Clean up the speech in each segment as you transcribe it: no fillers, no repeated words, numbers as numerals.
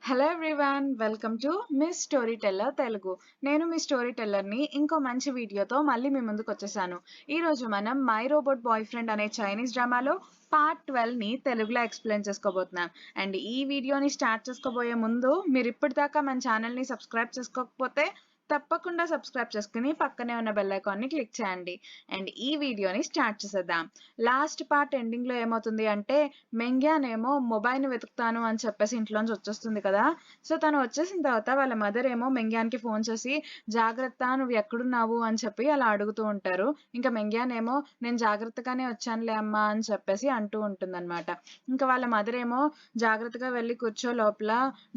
Hello everyone, welcome to miss story teller Telugu. నేను మీ story టెల్లర్ని ఇంకో మంచి వీడియోతో మళ్ళీ మీ ముందుకు వచ్చేసాను. ఈరోజు మనం మై రోబోట్ బాయ్ ఫ్రెండ్ అనే చైనీస్ డ్రామాలో పార్ట్ 12ని తెలుగులో ఎక్స్ప్లెయిన్ చేసుకోబోతున్నాం. అండ్ ఈ వీడియోని స్టార్ట్ చేసుకోబోయే ముందు మీరు ఇప్పటిదాకా మన ఛానల్ని సబ్స్క్రైబ్ చేసుకోకపోతే తప్పకుండా సబ్స్క్రైబ్ చేసుకుని పక్కనే ఉన్న బెల్ ఐకాన్ని క్లిక్ చేయండి. అండ్ ఈ వీడియోని స్టార్ట్ చేసేద్దాం. లాస్ట్ పార్ట్ ఎండింగ్లో ఏమవుతుంది అంటే మెంగ్యాన్ ఏమో మొబైల్ని వెతుకుతాను అని చెప్పేసి ఇంట్లోంచి వచ్చేస్తుంది కదా. సో తను వచ్చేసిన తర్వాత వాళ్ళ మదర్ ఏమో మెంగ్యాన్కి ఫోన్ చేసి జాగ్రత్త, నువ్వు ఎక్కడున్నావు అని చెప్పి అలా అడుగుతూ ఉంటారు. ఇంకా మెంగ్యాన్ ఏమో నేను జాగ్రత్తగానే వచ్చానులే అమ్మా అని చెప్పేసి అంటూ ఉంటుందన్నమాట. ఇంకా వాళ్ళ మదర్ ఏమో జాగ్రత్తగా వెళ్ళి కూర్చో, లోపల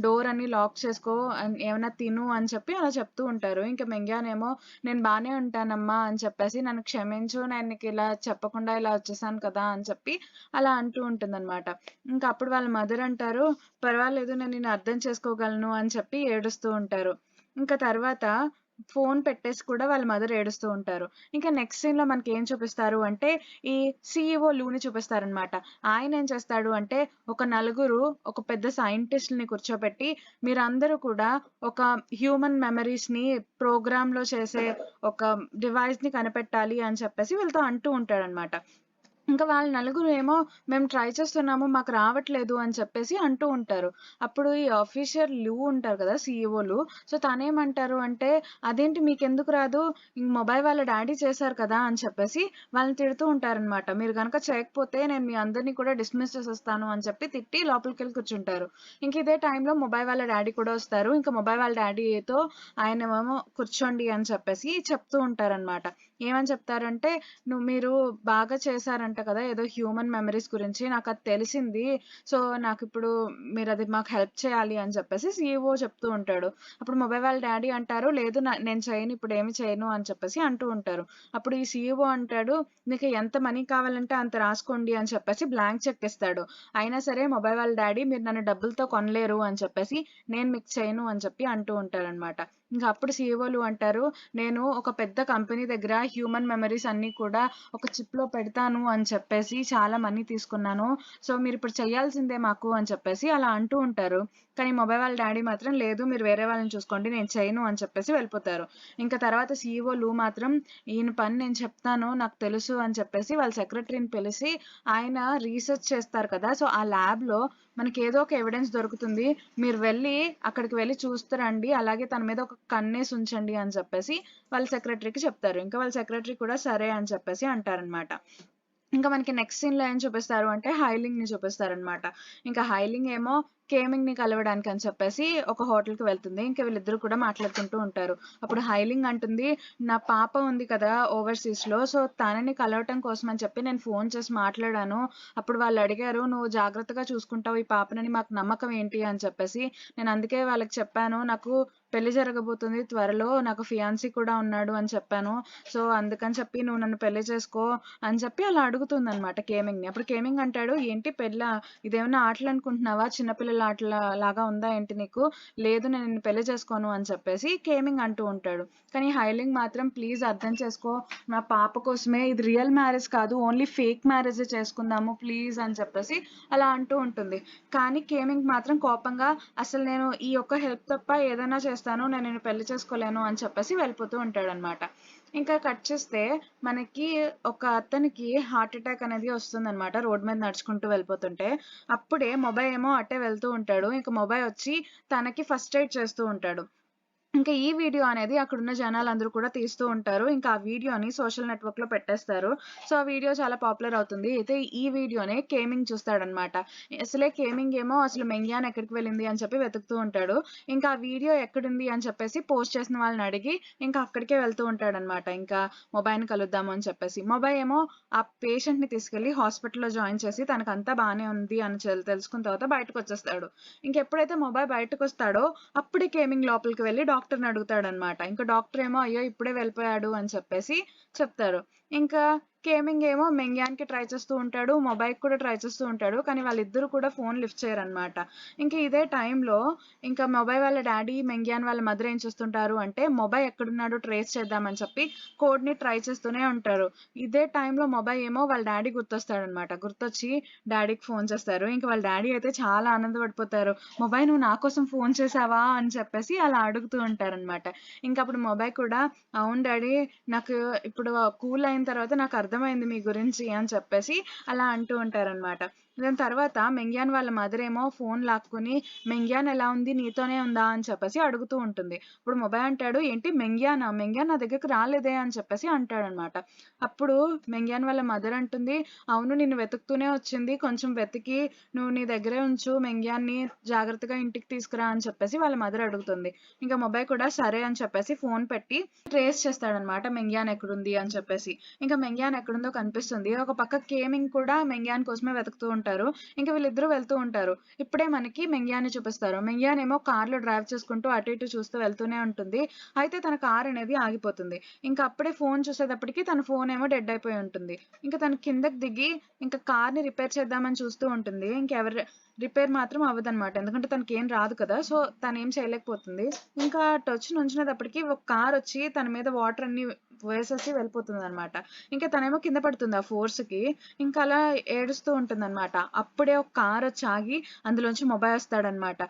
డోర్ అన్ని లాక్ చేసుకో, ఏమైనా తిను అని చెప్పి అలా చెప్తూ ఉంటారు. ఇంకా మెంగ్యాన్ ఏమో నేను బాగానే ఉంటానమ్మా అని చెప్పేసి నన్ను క్షమించు, నేను నీకు ఇలా చెప్పకుండా ఇలా వచ్చేసాను కదా అని చెప్పి అలా అంటూ ఉంటుందన్నమాట. ఇంకా అప్పుడు వాళ్ళ మదర్ అంటారు, పర్వాలేదు నేను నిన్ను అర్థం చేసుకోగలను అని చెప్పి ఏడుస్తూ ఉంటారు. ఇంకా తర్వాత ఫోన్ పెట్టేసి కూడా వాళ్ళ మదర్ ఏడుస్తూ ఉంటారు. ఇంకా నెక్స్ట్ సీన్లో మనకి ఏం చూపిస్తారు అంటే ఈ CEO లూని చూపిస్తారనమాట. ఆయన ఏం చేస్తాడు అంటే ఒక నలుగురు ఒక పెద్ద సైంటిస్ట్ని కూర్చోబెట్టి మీరందరూ కూడా ఒక హ్యూమన్ మెమరీస్ని ప్రోగ్రామ్లో చేసే ఒక డివైస్ని కనిపెట్టాలి అని చెప్పేసి వీళ్ళతో అంటూ ఉంటాడనమాట. ఇంకా వాళ్ళ నలుగురు ఏమో మేము ట్రై చేస్తున్నాము, మాకు రావట్లేదు అని చెప్పేసి అంటూ ఉంటారు. అప్పుడు ఈ ఆఫీసర్ లూ ఉంటారు కదా, CEO. సో తనేమంటారు అంటే అదేంటి మీకెందుకు రాదు, మొబైల్ వాళ్ళ డాడీ చేశారు కదా అని చెప్పేసి వాళ్ళని తిడుతూ ఉంటారనమాట. మీరు కనుక చేయకపోతే నేను మీ అందరినీ కూడా డిస్మిస్ చేసేస్తాను అని చెప్పి తిట్టి లోపలికి వెళ్ళి కూర్చుంటారు. ఇంక ఇదే టైంలో మొబైల్ వాళ్ళ డాడీ కూడా వస్తారు. ఇంకా మొబైల్ వాళ్ళ డాడీతో ఆయన ఏమో కూర్చోండి అని చెప్పేసి చెప్తూ ఉంటారనమాట. ఏమని చెప్తారంటే మీరు బాగా చేశారంట కదా ఏదో హ్యూమన్ మెమరీస్ గురించి, నాకు అది తెలిసింది. సో నాకు ఇప్పుడు మీరు అది మాకు హెల్ప్ చేయాలి అని చెప్పేసి CEO చెప్తూ ఉంటాడు. అప్పుడు మొబైల్ వాళ్ళ డాడీ అంటారు, లేదు నేను చేయను, ఇప్పుడు ఏమి చేయను అని చెప్పేసి అంటూ ఉంటారు. అప్పుడు ఈ CEO అంటాడు, నీకు ఎంత మనీ కావాలంటే అంత రాసుకోండి అని చెప్పేసి బ్లాంక్ చెక్ ఇస్తాడు. అయినా సరే మొబైల్ వాళ్ళ డాడీ మీరు నన్ను డబ్బులతో కొనలేరు అని చెప్పేసి నేను మీకు చేయను అని చెప్పి అంటూ ఉంటారనమాట. ఇంకా అప్పుడు CEOలు అంటారు, నేను ఒక పెద్ద కంపెనీ దగ్గర హ్యూమన్ మెమరీస్ అన్నీ కూడా ఒక చిప్లో పెడతాను అని చెప్పేసి చాలా మనీ తీసుకున్నాను. సో మీరు ఇప్పుడు చేయాల్సిందే మాకు అని చెప్పేసి అలా అంటూ ఉంటారు. కానీ మొబైల్ వాళ్ళ డాడీ మాత్రం లేదు, మీరు వేరే వాళ్ళని చూసుకోండి, నేను చేయను అని చెప్పేసి వెళ్ళిపోతారు. ఇంకా తర్వాత CEO మాత్రం ఈయన పని నేను చెప్తాను, నాకు తెలుసు అని చెప్పేసి వాళ్ళ సెక్రటరీని పిలిచి ఆయన రీసెర్చ్ చేస్తారు కదా, సో ఆ ల్యాబ్లో మనకి ఏదో ఒక ఎవిడెన్స్ దొరుకుతుంది, మీరు వెళ్ళి అక్కడికి వెళ్ళి చూస్తారండి, అలాగే తన మీద ఒక కన్నేసి ఉంచండి అని చెప్పేసి వాళ్ళ సెక్రటరీకి చెప్తారు. ఇంకా వాళ్ళ సెక్రటరీ కూడా సరే అని చెప్పేసి అంటారనమాట. ఇంకా మనకి నెక్స్ట్ సీన్లో ఏం చూపిస్తారు అంటే హైలింగ్ని చూపిస్తారనమాట. ఇంకా హైలింగ్ ఏమో కేమింగ్ని కలవడానికి అని చెప్పేసి ఒక హోటల్కి వెళ్తుంది. ఇంకా వీళ్ళిద్దరు కూడా మాట్లాడుకుంటూ ఉంటారు. అప్పుడు హైలింగ్ అంటుంది, నా పాప ఉంది కదా ఓవర్సీస్లో, సో తనని కలవటం కోసం అని చెప్పి నేను ఫోన్ చేసి మాట్లాడాను. అప్పుడు వాళ్ళు అడిగారు, నువ్వు జాగ్రత్తగా చూసుకుంటావు ఈ పాపనని, మాకు నమ్మకం ఏంటి అని చెప్పేసి నేను అందుకే వాళ్ళకి చెప్పాను, నాకు పెళ్లి జరగబోతుంది త్వరలో, నాకు ఫియాన్సీ కూడా ఉన్నాడు అని చెప్పాను. సో అందుకని చెప్పి నువ్వు నన్ను పెళ్లి చేసుకో అని చెప్పి అలా అడుగుతుందనమాట కేమింగ్ని. అప్పుడు కేమింగ్ అంటాడు, ఏంటి పెళ్ళ, ఇదేమన్నా ఆటలు అనుకుంటున్నావా, చిన్నపిల్లల ఆటల లాగా ఉందా ఏంటి నీకు, లేదు నేను నిన్ను పెళ్లి చేసుకోను అని చెప్పేసి కేమింగ్ అంటూ ఉంటాడు. కానీ హైలింగ్ మాత్రం ప్లీజ్ అర్థం చేసుకో, నా పాప కోసమే, ఇది రియల్ మ్యారేజ్ కాదు, ఓన్లీ ఫేక్ మ్యారేజే చేసుకుందాము ప్లీజ్ అని చెప్పేసి అలా అంటూ ఉంటుంది. కానీ కేమింగ్ మాత్రం కోపంగా అసలు నేను ఈ ఒక్క హెల్ప్ తప్ప ఏదైనా చేస్తాను, నేను నిన్ను పెళ్లి చేసుకోలేను అని చెప్పేసి వెళ్ళిపోతూ ఉంటాడనమాట. ఇంకా కట్ చేస్తే మనకి ఒక అతనికి హార్ట్ అటాక్ అనేది వస్తుందన్నమాట రోడ్ మీద నడుచుకుంటూ వెళ్ళిపోతుంటే. అప్పుడే మొబైల్ ఏమో అట్టే వెళ్తూ ఉంటాడు. ఇంకా మొబైల్ వచ్చి తనకి ఫస్ట్ ఎయిడ్ చేస్తూ ఉంటాడు. ఇంకా ఈ వీడియో అనేది అక్కడున్న జనాలందరూ కూడా తీస్తూ ఉంటారు. ఇంకా ఆ వీడియోని సోషల్ నెట్వర్క్‌లో పెట్టేస్తారు. సో ఆ వీడియో చాలా పాపులర్ అవుతుంది. అయితే ఈ వీడియోనే కేమింగ్ చూస్తాడనమాట. అసలే కేమింగ్ ఏమో అసలు మెంగ్యాన్ ఎక్కడికి వెళ్ళింది అని చెప్పి వెతుకుతూ ఉంటాడు. ఇంకా ఆ వీడియో ఎక్కడుంది అని చెప్పేసి పోస్ట్ చేసిన వాళ్ళని అడిగి ఇంకా అక్కడికే వెళ్తూ ఉంటాడనమాట. ఇంకా మొబైల్‌ని కలుద్దాము అని చెప్పేసి. మొబైల్ ఏమో ఆ పేషెంట్‌ని తీసుకెళ్ళి హాస్పిటల్‌లో జాయిన్ చేసి తనకంతా బానే ఉంది అని తెలుసుకున్న తర్వాత బయటకొచ్చేస్తాడు. ఇంకెప్పుడైతే మొబైల్ బయటకొస్తాడో అప్పుడే కేమింగ్ లోపలికి వెళ్ళి డాక్టర్‌ని అడుగుతాడనమాట. ఇంకా డాక్టర్ ఏమో అయ్యో ఇప్పుడే వెళ్ళిపోయాడు అని చెప్పేసి చెప్తారు. ఇంకా కేమింగ్ ఏమో మెంగ్యాన్‌కి ట్రై చేస్తూ ఉంటాడు. మొబైకి కూడా ట్రై చేస్తూ ఉంటాడు. కానీ వాళ్ళిద్దరూ కూడా ఫోన్ లిఫ్ట్ చేయరనమాట. ఇంక ఇదే టైంలో ఇంకా మొబై వాళ్ళ డ్యాడీ, మెంగ్యాన్ వాళ్ళ మదర్ ఏం చేస్తుంటారు అంటే మొబై ఎక్కడున్నాడో ట్రేస్ చేద్దామని చెప్పి కోడ్‌ని ట్రై చేస్తూనే ఉంటారు. ఇదే టైంలో మొబై ఏమో వాళ్ళ డ్యాడీ గుర్తొస్తాడనమాట. గుర్తొచ్చి డ్యాడీకి ఫోన్ చేస్తారు. ఇంక వాళ్ళ డ్యాడీ అయితే చాలా ఆనందపడిపోతారు. "మొబై నువ్వు నా కోసం ఫోన్ చేశావా?" అని చెప్పేసి అలా అడుగుతూ ఉంటారనమాట. ఇంకప్పుడు మొబై కూడా "అవును డ్యాడీ నాకు ఇప్పుడు కూల్ అయిన తర్వాత నాకు అర్థమైంది మీ గురించి" అని చెప్పేసి అలా అంటూ ఉంటారనమాట. దాని తర్వాత మెంగ్యాన్ వాళ్ళ మదర్ ఏమో ఫోన్ లాక్కుని "మెంగ్యాన్ ఎలా ఉంది? నీతోనే ఉందా?" అని చెప్పేసి అడుగుతూ ఉంటుంది. ఇప్పుడు మొబై అంటాడు "ఏంటి మెంగ్యానా? మెంగ్యాన్ నా దగ్గరికి రాలేదే" అని చెప్పేసి అంటాడనమాట. అప్పుడు మెంగ్యాన్ వాళ్ళ మదర్ అంటుంది "అవును నిన్ను వెతుకుతూనే వచ్చింది. కొంచెం వెతికి నువ్వు నీ దగ్గరే ఉంచు మెంగ్యాన్‌ని జాగ్రత్తగా ఇంటికి తీసుకురా" అని చెప్పేసి వాళ్ళ మదర్ అడుగుతుంది. ఇంక మొబై కూడా సరే అని చెప్పేసి ఫోన్ పెట్టి ట్రేస్ చేస్తాడనమాట మెంగ్యాన్ ఎక్కడుంది అని చెప్పేసి. ఇంక మెంగ్యాన్ ఎక్కడుందో కనిపిస్తుంది. ఒక పక్క కేమింగ్ కూడా మెంగ్యాన్ కోసమే వెతుకుతూ ఉంటారు. ఇంక వీళ్ళిద్దరూ వెళ్తూ ఉంటారు. ఇప్పుడే మనకి మెంగ్యాన్‌ని చూపిస్తారు. మెంగ్యాన్ ఏమో కార్‌లో డ్రైవ్ చేసుకుంటూ అటు ఇటు చూస్తూ వెళ్తూనే ఉంటుంది. అయితే తన కార్ అనేది ఆగిపోతుంది. ఇంక అప్పుడే ఫోన్ చూసేటప్పటికి తన ఫోన్ ఏమో డెడ్ అయిపోయి ఉంటుంది. ఇంక తను కిందకి దిగి ఇంక కార్‌ని రిపేర్ చేద్దామని చూస్తూ ఉంటుంది. రిపేర్ మాత్రం అవ్వదనమాట. ఎందుకంటే తనకేం రాదు కదా! సో, తనేం చేయలేకపోతుంది. ఇంకా అటొచ్చి నుంచునేటప్పటికి ఒక కారొచ్చి తన మీద వాటర్ అన్నీ వేసేసి వెళ్ళిపోతుందనమాట. ఇంక తనేమో కింద పడుతుంది ఆ ఫోర్స్‌కి. ఇంక అలా ఏడుస్తూ ఉంటుందనమాట. అప్పుడే ఒక కారొచ్చి ఆగి అందులోంచి మొబై వస్తాడనమాట.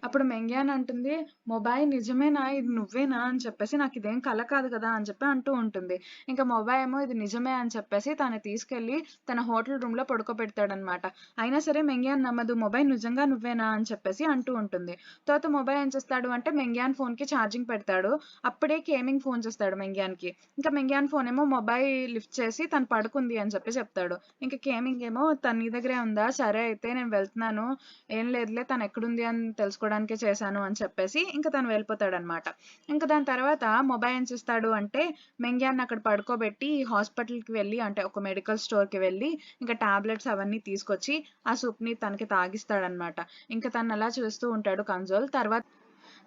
అప్పుడు మెంగ్యాన్ అంటుంది "మొబై నిజమేనా? ఇది నువ్వేనా?" అని చెప్పేసి "నాకిదేం కల కాదు కదా!" అని చెప్పి అంటూ ఉంటుంది. ఇంక మొబై ఏమో ఇది నిజమే అని చెప్పేసి తనని తీసుకెళ్ళి తన హోటల్ రూమ్‌లో పడుకోబెడతాడనమాట. అయినా సరే మెంగ్యాన్ నమ్మదు. "మొబై నిజంగా నువ్వేనా?" అని చెప్పేసి అంటూ ఉంటుంది. తర్వాత మొబై ఏం చేస్తాడు అంటే మెంగ్యాన్ ఫోన్‌కి ఛార్జింగ్ పెడతాడు. అప్పుడే కేమింగ్ ఫోన్ చేస్తాడు మెంగ్యాన్‌కి. ఇంకా మెంగ్యాన్ ఫోన్ ఏమో మొబై లిఫ్ట్ చేసి తను పడుకుంది అని చెప్పి చెప్తాడు. ఇంక కేమింగ్ ఏమో "తను నీ దగ్గరే ఉందా? సరే అయితే నేను వెళ్తున్నాను. ఏం లేదులే తను ఎక్కడుంది అని తెలుసుకోవడానికే చేశాను" అని చెప్పేసి ఇంక తను వెళ్ళిపోతాడనమాట. ఇంక దాని తర్వాత మొబై ఏం చేస్తాడు అంటే మెంగ్యాన్‌ని అక్కడ పడుకోబెట్టి హాస్పిటల్‌కి వెళ్ళి అంటే ఒక మెడికల్ స్టోర్‌కి వెళ్ళి ఇంకా టాబ్లెట్స్ అవన్నీ తీసుకొచ్చి ఆ సూప్‌ని తనకి తాగిస్తాడనమాట. ఇంక తనలా చూస్తూ ఉంటాడు కన్సోల్.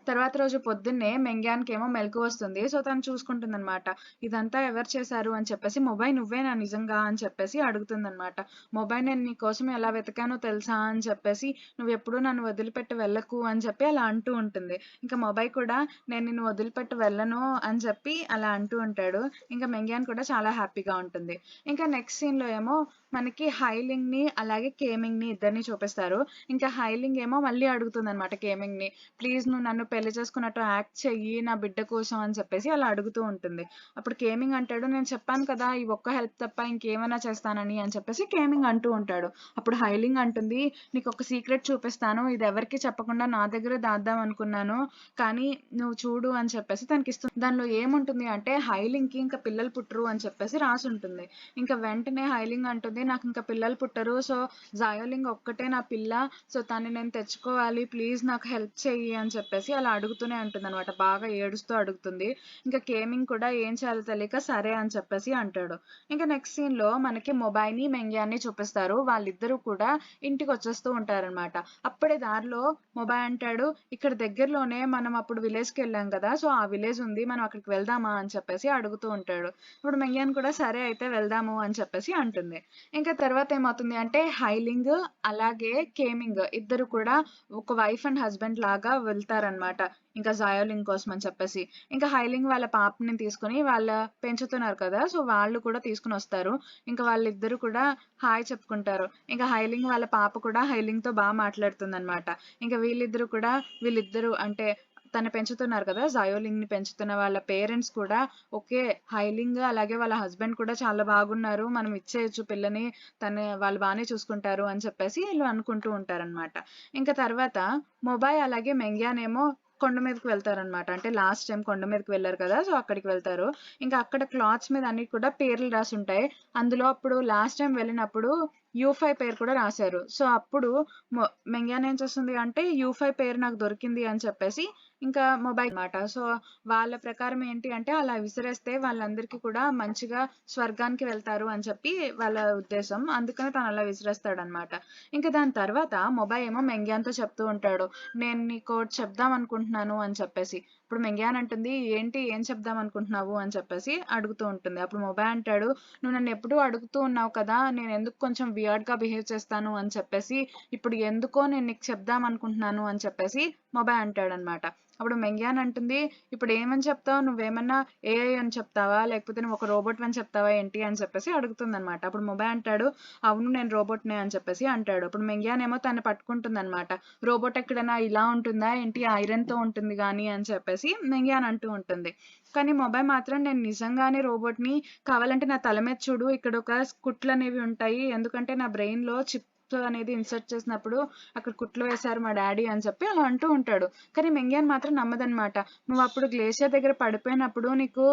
తర్వాత రోజు పొద్దున్నే మెంగ్యాన్‌కేమో మెలకువొస్తుంది. సో, తను చూసుకుంటుందనమాట. ఇదంతా ఎవరు చేశారు అని చెప్పేసి, "మొబై నువ్వేనా నిజంగా?" అని చెప్పేసి అడుగుతుందనమాట. "మొబై నేను నీ కోసం ఎలా వెతికానో తెలుసా?" అని చెప్పేసి, "నువ్వెప్పుడూ నన్ను వదిలిపెట్టి వెళ్ళకు" అని చెప్పి అలా అంటూ ఉంటుంది. ఇంక మొబై కూడా "నేను నిన్ను వదిలిపెట్టి వెళ్ళను" అని చెప్పి అలా అంటూ ఉంటాడు. ఇంక మెంగ్యాన్ కూడా చాలా హ్యాపీగా ఉంటుంది. ఇంకా నెక్స్ట్ సీన్‌లో ఏమో మనకి హైలింగ్‌ని అలాగే కేమింగ్‌ని ఇద్దరిని చూపిస్తారు. ఇంకా హైలింగ్ ఏమో మళ్ళీ అడుగుతుందనమాట కేమింగ్‌ని. "ప్లీజ్ నువ్వు నన్ను పెళ్లి చేసుకున్నట్టు యాక్ట్ చెయ్యి నా బిడ్డ కోసం" అని చెప్పేసి అలా అడుగుతూ ఉంటుంది. అప్పుడు కేమింగ్ అంటాడు "నేను చెప్పాను కదా! ఈ ఒక్క హెల్ప్ తప్ప ఇంకేమైనా చేస్తానని" అని చెప్పేసి కేమింగ్ అంటూ ఉంటాడు. అప్పుడు హైలింగ్ అంటుంది "నీకొక సీక్రెట్ చూపిస్తాను. ఇది ఎవరికీ చెప్పకుండా నా దగ్గరే దాద్దాం అనుకున్నాను. కానీ నువ్వు చూడు" అని చెప్పేసి తనకిస్తుంది. దానిలో ఏముంటుంది అంటే హైలింగ్‌కి ఇంక పిల్లలు పుట్టరు అని చెప్పేసి రాసుంటుంది. ఇంక వెంటనే హైలింగ్ అంటుంది "నాకింక పిల్లలు పుట్టరు. సో, జాయోలింగ్ ఒక్కటే నా పిల్ల. సో, తన్ని నేను తెచ్చుకోవాలి. ప్లీజ్ నాకు హెల్ప్ చెయ్యి" అని చెప్పేసి అలా అడుగుతూనే ఉంటుందనమాట. బాగా ఏడుస్తూ అడుగుతుంది. ఇంకా కేమింగ్ కూడా ఏం చేయాలో తెలియక సరే అని చెప్పేసి అంటాడు. ఇంక నెక్స్ట్ సీన్‌లో మనకి మొబైని, మెంగ్యాన్‌ని చూపిస్తారు. వాళ్ళిద్దరూ కూడా ఇంటికొచ్చేస్తూ ఉంటారనమాట. అప్పుడే దారిలో మొబై అంటాడు "ఇక్కడ దగ్గరలోనే మనం అప్పుడు విలేజ్‌కెళ్ళాం కదా! సో, ఆ విలేజ్ ఉంది. మనం అక్కడికి వెళ్దామా?" అని చెప్పేసి అడుగుతూ ఉంటాడు. ఇప్పుడు మెంగ్యాన్ కూడా సరే అయితే వెళ్దాము అని చెప్పేసి అంటుంది. ఇంకా తర్వాత ఏమవుతుంది అంటే హైలింగ్ అలాగే కేమింగ్ ఇద్దరు కూడా ఒక వైఫ్ అండ్ హస్బెండ్ లాగా వెళ్తారనమాట. ఇంకా జాయోలింగ్ కోసం అని చెప్పేసి. ఇంకా హైలింగ్ వాళ్ళ పాపని తీసుకొని పెంచుతున్నారు కదా! సో, వాళ్ళు కూడా తీసుకొనొస్తారు. ఇంకా వాళ్ళిద్దరూ కూడా హాయ్ చెప్పుకుంటారు. ఇంకా హైలింగ్ వాళ్ళ పాప కూడా హైలింగ్‌తో మాట్లాడుతుందనమాట. ఇంకా వీళ్ళిద్దరూ అంటే తను పెంచుతున్నారు కదా! జయోలింగ్‌ని పెంచుతున్న వాళ్ళ పేరెంట్స్ కూడా ఓకే. హైలింగ్ అలాగే వాళ్ళ హస్బెండ్ కూడా చాలా బాగున్నారు. మనం ఇచ్చేయొచ్చు పిల్లని. వాళ్ళు బానే చూసుకుంటారు అని చెప్పేసి ఈళ్ళు అనుకుంటూ ఉంటారనమాట. ఇంక తర్వాత మొబై అలాగే మెంగ్యాన్ ఏమో కొండ మీదకి వెళ్తారనమాట. అంటే లాస్ట్ టైమ్ కొండ మీదకి వెళ్లారు కదా! సో, అక్కడికి వెళ్తారు. ఇంకా అక్కడ క్లాత్స్ మీద అన్నిటి కూడా పేర్లు రాసుంటాయి. అందులో అప్పుడు లాస్ట్ టైమ్ వెళ్ళినప్పుడు U5 పేరు కూడా రాశారు. సో, అప్పుడు మెంగ్యాన్ ఏం చేస్తుంది అంటే U5 పేరు నాకు దొరికింది అని చెప్పేసి ఇంకా మొబైల్ మాట. సో, వాళ్ళ ప్రకారం ఏంటి అంటే అలా విసిరేస్తే వాళ్ళందరికీ కూడా మంచిగా స్వర్గానికి వెళ్తారు అని చెప్పి వాళ్ళ ఉద్దేశం. అందుకని తను అలా విసిరేస్తాడనమాట. ఇంకా దాని తర్వాత మొబై ఏమో మెంగ్యాన్‌తో చెప్తూ ఉంటాడు. నేను నీకోటి చెప్దాం అనుకుంటున్నాను అని చెప్పేసి. ఇప్పుడు మెంగ్యాన్ అంటుంది, "ఏంటి? ఏం చెప్దాం అనుకుంటున్నావు?" అని చెప్పేసి అడుగుతూ ఉంటుంది. అప్పుడు మొబై అంటాడు, "నువ్వు నన్నెప్పుడూ అడుగుతూ ఉన్నావు కదా! నేనెందుకు కొంచెం వియర్డ్‌గా బిహేవ్ చేస్తాను అని చెప్పేసి, ఇప్పుడు ఎందుకో నేను నీకు చెప్దాం అనుకుంటున్నాను" అని చెప్పేసి మొబై అంటాడనమాట. అప్పుడు మెంగ్యాన్ అంటుంది, "ఇప్పుడు ఏమని చెప్తావు? నువ్వేమన్నా ఏఐ అని చెప్తావా? లేకపోతే నువ్వు ఒక రోబోట్‌వని చెప్తావా ఏంటి?" అని చెప్పేసి అడుగుతుందనమాట. అప్పుడు మొబై అంటాడు, "అవును నేను రోబోట్‌నే" అని చెప్పేసి అంటాడు. అప్పుడు మెంగ్యాన్ ఏమో తన్ని పట్టుకుంటుందనమాట. "రోబోట్ ఎక్కడైనా ఇలా ఉంటుందా ఏంటి? ఐరన్‌తో ఉంటుంది గానీ" అని చెప్పేసి మెంగ్యాన్ అంటూ ఉంటుంది. కానీ మొబై మాత్రం "నేను నిజంగానే రోబోట్‌ని. కావాలంటే నా తల మీద చూడు ఇక్కడొక కుట్లనేవి ఉంటాయి. ఎందుకంటే నా బ్రెయిన్‌లో చిప్ అనేది ఇన్సర్ట్ చేసినప్పుడు అక్కడ కుట్లు వేశారు మా డ్యాడీ" అని చెప్పి అలా అంటూ ఉంటాడు. కానీ మెంగ్యాన్ మాత్రం నమ్మదనమాట. "నువ్వప్పుడు గ్లేషియర్ దగ్గర పడిపోయినప్పుడు నీకు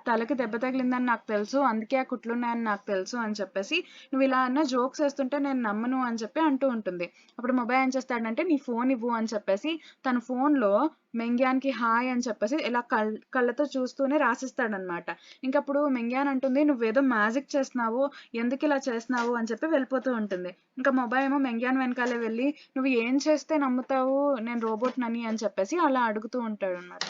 తలకి దెబ్బ తగిలిందని నాకు తెలుసు. అందుకే ఆ కుట్లున్నాయని నాకు తెలుసు" అని చెప్పేసి "నువ్వు ఇలా అన్నా జోక్స్ ఏస్తుంటే నేను నమ్మను" అని చెప్పి అంటూ ఉంటుంది. అప్పుడు మొబై ఏం చేస్తాడంటే "నీ ఫోన్ ఇవ్వు" అని చెప్పేసి తన ఫోన్‌లో మెంగ్యాన్‌కి హాయ్ అని చెప్పేసి ఇలా కళ్ళతో చూస్తూనే రాసిస్తాడనమాట. ఇంకప్పుడు మెంగ్యాన్ అంటుంది, "నువ్వేదో మ్యాజిక్ చేస్తున్నావు. ఎందుకిలా చేస్తున్నావు?" అని చెప్పి వెళ్ళిపోతూ ఉంటుంది. ఇంకా మొబై ఏమో మెంగ్యాన్ వెనకాలే వెళ్ళి, "నువ్వు ఏం చేస్తే నమ్ముతావు నేను రోబోట్‌నని" అని చెప్పేసి అలా అడుగుతూ ఉంటాడనమాట.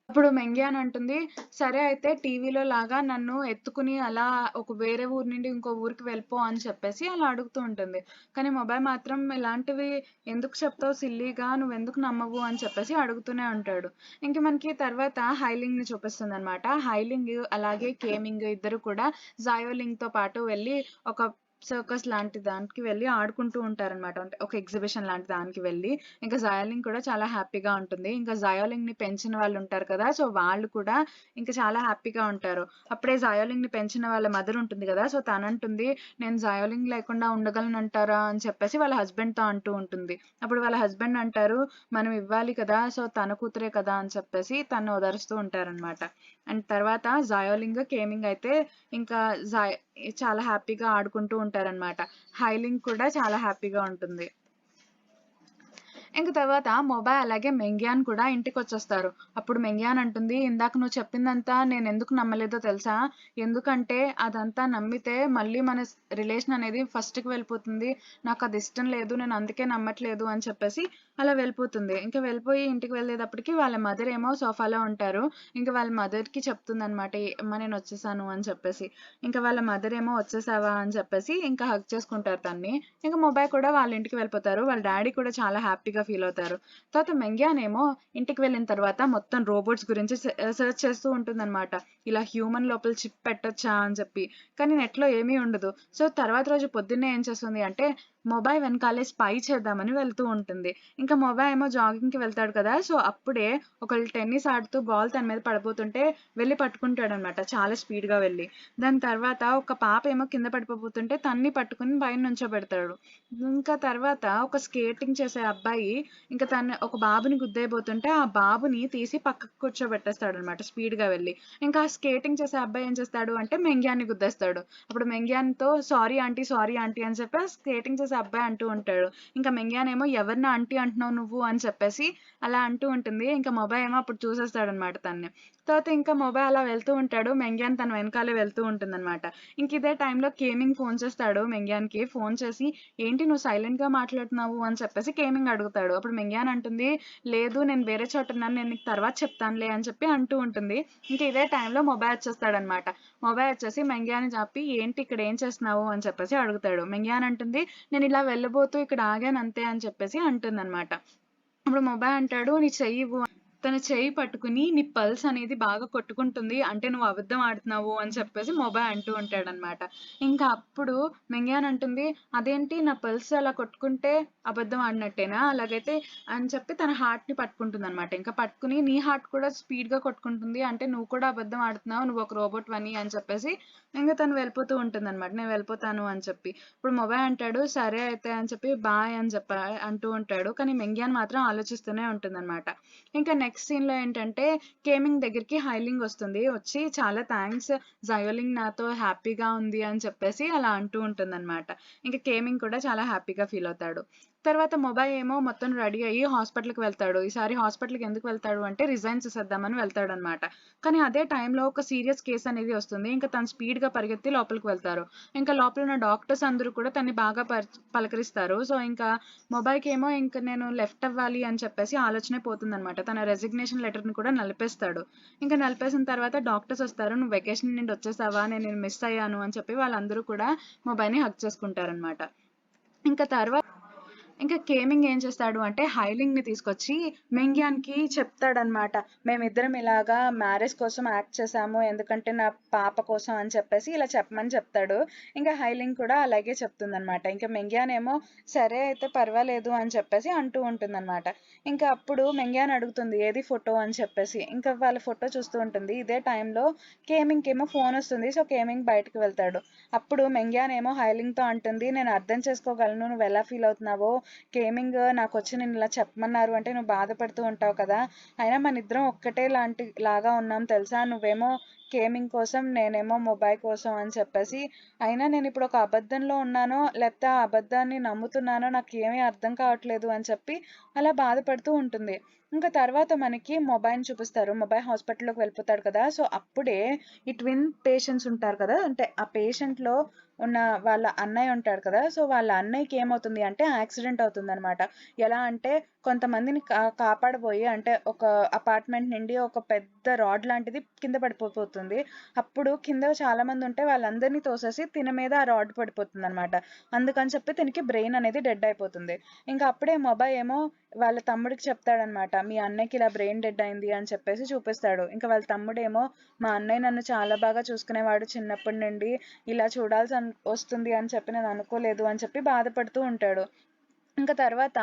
అప్పుడు మెంగ్యాన్ అంటుంది, "సరే అయితే టీవీలో లాగా నన్ను ఎత్తుకుని అలా ఒక వేరే ఊరు నుండి ఇంకో ఊరికి వెళ్ళిపో" అని చెప్పేసి అలా అడుగుతూ ఉంటుంది. కానీ మొబై మాత్రం "ఇలాంటివి ఎందుకు చెప్తావు సిల్లీగా? నువ్వెందుకు నమ్మవు?" అని చెప్పేసి అడుగుతూనే ఉంటాడు. ఇంక మనకి తర్వాత హైలింగ్‌ని చూపిస్తుందనమాట. హైలింగ్ అలాగే కేమింగ్ ఇద్దరు కూడా జాయోలింగ్‌తో పాటు వెళ్ళి ఒక సర్కస్ లాంటి దానికి వెళ్ళి ఆడుకుంటూ ఉంటారనమాట. అంటే ఒక ఎగ్జిబిషన్ లాంటి దానికి వెళ్ళి ఇంకా జయోలింగ్ కూడా చాలా హ్యాపీగా ఉంటుంది. ఇంకా జయోలింగ్‌ని పెంచిన వాళ్ళుంటారు కదా! సో, వాళ్ళు కూడా ఇంకా చాలా హ్యాపీగా ఉంటారు. అప్పుడే జయోలింగ్‌ని పెంచిన వాళ్ళ మదర్ ఉంటుంది గదా! సో, తనంటుంది, "నేను జయోలింగ్ లేకుండా ఉండగలనంటారా?" అని చెప్పేసి వాళ్ళ హస్బెండ్‌తో అంటూ ఉంటుంది. అప్పుడు వాళ్ళ హస్బెండ్ అంటారు, "మనం ఇవ్వాలి కదా! సో, తన కూతురే కదా!" అని చెప్పేసి తనని ఓదారుస్తూ ఉంటారనమాట. అండ్ తర్వాత జయోలింగ్, కేమింగ్ అయితే ఇంకా చాలా హ్యాపీగా ఆడుకుంటూ ఉంటారనమాట. హైలింగ్ కూడా చాలా హ్యాపీగా ఉంటుంది. ఇంక తర్వాత మొబై అలాగే మెంగ్యాన్ కూడా ఇంటికొచ్చేస్తారు. అప్పుడు మెంగ్యాన్ అంటుంది, "ఇందాక నువ్వు చెప్పిందంతా నేనెందుకు నమ్మలేదో తెలుసా? ఎందుకంటే అదంతా నమ్మితే మళ్ళీ మన రిలేషన్ అనేది ఫస్ట్‌కి వెళ్ళిపోతుంది. నాకది ఇష్టం లేదు. నేను అందుకే నమ్మట్లేదు" అని చెప్పేసి అలా వెళ్ళిపోతుంది. ఇంక వెళ్ళిపోయి ఇంటికి వెళ్ళేటప్పటికి వాళ్ళ మదర్ ఏమో సోఫాలో ఉంటారు. ఇంక వాళ్ళ మదర్‌కి చెప్తుందనమాట, "అమ్మ నేనొచ్చేసాను" అని చెప్పేసి. ఇంక వాళ్ళ మదర్ ఏమో "వచ్చేసావా?" అని చెప్పేసి ఇంకా హగ్ చేసుకుంటారు తన్ని. ఇంక మొబై కూడా వాళ్ళ ఇంటికి వెళ్ళిపోతారు. వాళ్ళ డ్యాడీ కూడా చాలా హ్యాపీగా ఫీల్ అవుతారు. తర్వాత మెంగ్యాన్ ఏమో ఇంటికి వెళ్ళిన తర్వాత మొత్తం రోబోట్స్ గురించి సెర్చ్ చేస్తూ ఉంటుందనమాట. ఇలా హ్యూమన్ లోపల చిప్ పెట్టొచ్చా అని చెప్పి. కానీ నెట్‌లో ఏమీ ఉండదు. సో, తర్వాత రోజు పొద్దున్నే ఏం చేస్తుంది అంటే మొబై వెనకాలే స్పై చేద్దామని వెళ్తూ ఉంటుంది. ఇంకా మొబై ఏమో జాగింగ్‌కి వెళ్తాడు కదా! సో, అప్పుడే ఒకళ్ళు టెన్నిస్ ఆడుతూ బాల్ తన మీద పడబోతుంటే వెళ్లి పట్టుకుంటాడనమాట చాలా స్పీడ్‌గా వెళ్లి. దాని తర్వాత ఒక పాప ఏమో కింద పడిపోబోతుంటే తన్ని పట్టుకొని పైన నుంచోబెడతాడు. ఇంకా తర్వాత ఒక స్కేటింగ్ చేసే అబ్బాయి ఇంకా ఒక బాబుని గుద్దేయబోతుంటే ఆ బాబుని తీసి పక్కకు కూర్చోబెట్టేస్తాడనమాట స్పీడ్‌గా వెళ్లి. ఇంకా ఆ స్కేటింగ్ చేసే అబ్బాయి ఏం చేస్తాడు అంటే మెంగ్యాన్‌ని గుద్దేస్తాడు. అప్పుడు మెంగ్యాన్‌తో సారీ ఆంటీ అని చెప్పి ఆ స్కేటింగ్ చేసే అబ్బాయి అంటూ ఉంటాడు. ఇంకా మెంగ్యాన్ ఏమో ఎవరిని ఆంటీ అంటున్నావు నువ్వు అని చెప్పేసి అలా అంటూ ఉంటుంది. ఇంకా మొబై ఏమో అప్పుడు చూసేస్తాడనమాట తన్ని. తర్వాత ఇంకా మొబై అలా వెళ్తూ ఉంటాడు. మెంగ్యాన్ తన వెనకాలే వెళ్తూ ఉంటుందనమాట. ఇంక ఇదే టైంలో కేమింగ్ ఫోన్ చేస్తాడు మెంగ్యాన్‌కి. ఫోన్ చేసి, "ఏంటి నువ్వు సైలెంట్‌గా మాట్లాడుతున్నావు" అని చెప్పేసి కేమింగ్ అడుగుతాడు. అప్పుడు మెంగ్యాన్ అంటుంది, "లేదు నేను వేరే చోటున్నాను. నేను నీకు తర్వాత చెప్తానులే" అని చెప్పి అంటూ ఉంటుంది. ఇంక ఇదే టైంలో మొబై వచ్చేస్తాడనమాట. మొబై వచ్చేసి మెంగ్యాన్‌ని ఆపి, "ఏంటి ఇక్కడ ఏం చేస్తున్నావు" అని చెప్పేసి అడుగుతాడు. మెంగ్యాన్ అంటుంది, "నేనిలా వెళ్ళబోతూ ఇక్కడ ఆగాను అంతే" అని చెప్పేసి అంటుందనమాట. అప్పుడు మొబై అంటాడు, "నీ చెయ్యివ్వు" తన చెయ్యి పట్టుకుని, "నీ పల్స్ అనేది బాగా కొట్టుకుంటుంది. అంటే నువ్వు అబద్ధం ఆడుతున్నావు" అని చెప్పేసి మొబై అంటూ ఉంటాడనమాట. ఇంకా అప్పుడు మెంగ్యాన్ అంటుంది, "అదేంటి నా పల్స్ అలా కొట్టుకుంటే అబద్ధం ఆడినట్టేనా? అలాగైతే" అని చెప్పి తన హార్ట్‌ని పట్టుకుంటుందనమాట. ఇంకా పట్టుకుని, "నీ హార్ట్ కూడా స్పీడ్‌గా కొట్టుకుంటుంది. అంటే నువ్వు కూడా అబద్ధం ఆడుతున్నావు. నువ్వు ఒక రోబోట్‌వని" అని చెప్పేసి ఇంక తను వెళ్ళిపోతూ ఉంటుందనమాట. "నేను వెళ్ళిపోతాను" అని చెప్పి. ఇప్పుడు మొబై అంటాడు, "సరే అయితే" అని చెప్పి బాయ్ అని అంటూ ఉంటాడు. కానీ మెంగ్యాన్ మాత్రం ఆలోచిస్తూనే ఉంటుందనమాట. ఇంకా నెక్స్ట్ నెక్స్ట్ సీన్‌లో ఏంటంటే కేమింగ్ దగ్గరికి హైలింగ్ వస్తుంది. వచ్చి చాలా థాంక్స్ జయోలింగ్ నాతో హ్యాపీగా ఉంది అని చెప్పేసి అలా అంటూ ఉంటుందనమాట. ఇంక కేమింగ్ కూడా చాలా హ్యాపీగా ఫీల్ అవుతాడు. తర్వాత మొబై ఏమో మొత్తం రెడీ అయ్యి హాస్పిటల్‌కి వెళ్తాడు. ఈసారి హాస్పిటల్‌కి ఎందుకు వెళ్తాడు అంటే రిజైన్స్ ఇసేద్దామని వెళ్తాడనమాట. కానీ అదే టైంలో ఒక సీరియస్ కేస్ అనేది వస్తుంది. ఇంక తను స్పీడ్‌గా పరిగెత్తి లోపలికి వెళ్తారు. ఇంకా లోపల ఉన్న డాక్టర్స్ అందరూ కూడా తనని బాగా పలకరిస్తారు. సో, ఇంకా మొబైకేమో ఇంక నేను లెఫ్ట్ అవ్వాలి అని చెప్పేసి ఆలోచనే పోతుందనమాట. తన రెసిగ్నేషన్ లెటర్‌ని కూడా నలిపేస్తాడు. ఇంక నలిపేసిన తర్వాత డాక్టర్స్ వస్తారు. "నువ్వు వెకేషన్ నుండి వచ్చేసావా? నేను నిన్ను మిస్ అయ్యాను" అని చెప్పి వాళ్ళందరూ కూడా మొబైని హగ్ చేసుకుంటారనమాట. ఇంకా తర్వాత ఇంకా కేమింగ్ ఏం చేస్తాడు అంటే హైలింగ్‌ని తీసుకొచ్చి మెంగ్యాన్‌కి చెప్తాడనమాట. మేమిద్దరం ఇలాగా మ్యారేజ్ కోసం యాక్ట్ చేశాము. ఎందుకంటే నా పాప కోసం అని చెప్పేసి ఇలా చెప్పమని చెప్తాడు. ఇంకా హైలింగ్ కూడా అలాగే చెప్తుందనమాట. ఇంకా మెంగ్యాన్ ఏమో సరే అయితే పర్వాలేదు అని చెప్పేసి అంటూ ఉంటుందనమాట. ఇంకా అప్పుడు మెంగ్యాన్ అడుగుతుంది ఏది ఫోటో అని చెప్పేసి. ఇంకా వాళ్ళ ఫోటో చూస్తూ ఉంటుంది. ఇదే టైంలో కేమింగ్‌కేమో ఫోన్ వస్తుంది. సో, కేమింగ్ బయటకి వెళ్తాడు. అప్పుడు మెంగ్యాన్ ఏమో హైలింగ్‌తో అంటుంది నేను అర్థం చేసుకోగలను నువ్వెలా ఫీల్ అవుతున్నావో. గేమింగ్ నాకొచ్చి నేను ఇలా చెప్పమన్నారు అంటే నువ్వు బాధపడుతూ ఉంటావు కదా! అయినా మనిద్దరం ఒక్కటే లాగా ఉన్నాం తెలుసా? నువ్వేమో గేమింగ్ కోసం, నేనేమో మొబైల్ కోసం అని చెప్పేసి. అయినా నేనిప్పుడు ఒక అబద్ధంలో ఉన్నానో, లేకపోతే ఆ అబద్ధాన్ని నమ్ముతున్నానో నాకేమీ అర్థం కావట్లేదు అని చెప్పి అలా బాధపడుతూ ఉంటుంది. ఇంకా తర్వాత మనకి మొబైల్‌ని చూపిస్తారు. మొబైల్ హాస్పిటల్‌లోకి వెళ్ళిపోతాడు కదా! సో, అప్పుడే ఈ ట్విన్ పేషెంట్స్ ఉంటారు కదా! అంటే ఆ పేషెంట్‌లో ఉన్న వాళ్ళ అన్నయ్య ఉంటాడు కదా! సో, వాళ్ళ అన్నయ్యకి ఏమవుతుంది అంటే యాక్సిడెంట్ అవుతుందనమాట. ఎలా అంటే కొంతమందిని కాపాడబోయి అంటే ఒక అపార్ట్‌మెంట్ నుండి ఒక పెద్ద రాడ్ లాంటిది కింద పడిపోతుంది. అప్పుడు కింద చాలామంది ఉంటే వాళ్ళందరిని తోసేసి తిన మీద ఆ రాడ్ పడిపోతుందనమాట. అందుకని చెప్పి తినకి బ్రెయిన్ అనేది డెడ్ అయిపోతుంది. ఇంకా అప్పుడే మొబై ఏమో వాళ్ళ తమ్ముడికి చెప్తాడనమాట. మీ అన్నయ్యకి ఇలా బ్రెయిన్ డెడ్ అయింది అని చెప్పేసి చూపిస్తాడు. ఇంకా వాళ్ళ తమ్ముడేమో మా అన్నయ్య నన్ను చాలా బాగా చూసుకునేవాడు చిన్నప్పటి నుండి. ఇలా వస్తుంది అని చెప్పి నేను అనుకోలేదు అని చెప్పి బాధపడుతూ ఉంటాడు. ఇంకా తర్వాత